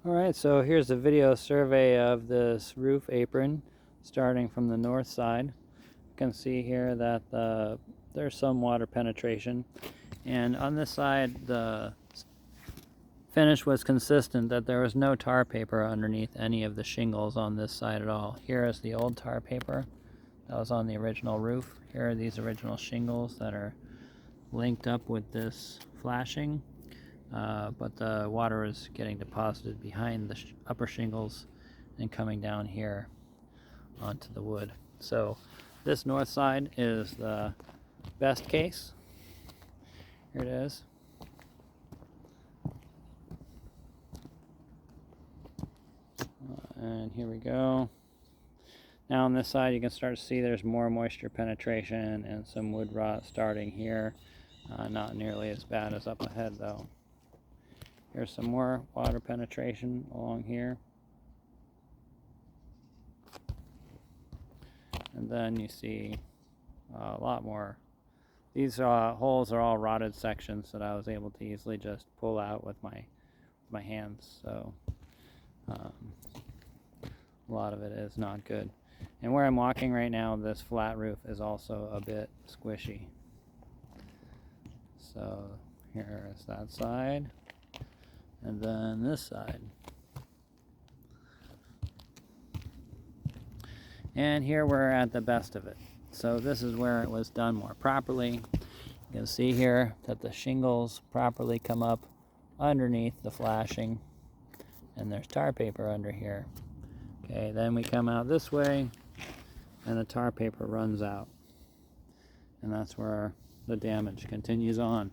Alright, so here's a video survey of this roof apron starting from the north side. You can see here that there's some water penetration, and on this side the finish was consistent, that there was no tar paper underneath any of the shingles on this side at all. Here is the old tar paper that was on the original roof. Here are these original shingles that are linked up with this flashing. But the water is getting deposited behind the upper shingles and coming down here onto the wood. So this north side is the best case. Here it is. And here we go. Now on this side you can start to see there's more moisture penetration and some wood rot starting here. Not nearly as bad as up ahead though. Here's some more water penetration along here. And then you see a lot more. These holes are all rotted sections that I was able to easily just pull out with my hands. So a lot of it is not good. And where I'm walking right now, this flat roof is also a bit squishy. So here is that side. And then this side. And here we're at the best of it. So this is where it was done more properly. You can see here that the shingles properly come up underneath the flashing, and there's tar paper under here. Okay, then we come out this way and the tar paper runs out. And that's where the damage continues on.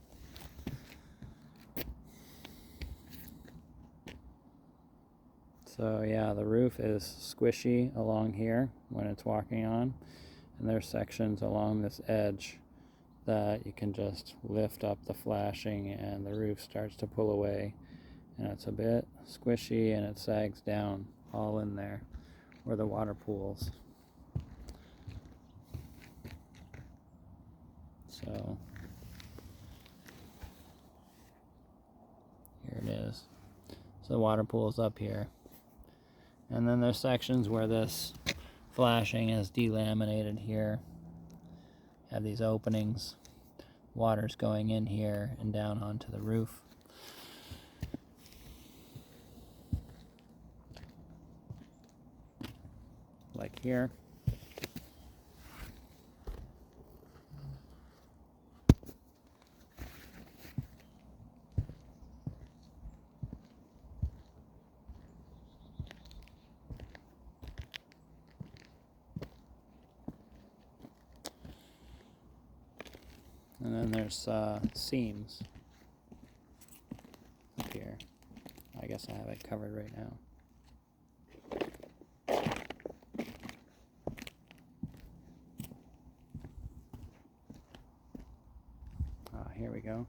So yeah, the roof is squishy along here when it's walking on, and there's sections along this edge that you can just lift up the flashing and the roof starts to pull away, and it's a bit squishy and it sags down all in there where the water pools. So here it is. So the water pools up here. And then there's sections where this flashing is delaminated here. Have these openings. Water's going in here and down onto the roof. Like here. And then there's seams up here. I guess I have it covered right now. Here we go.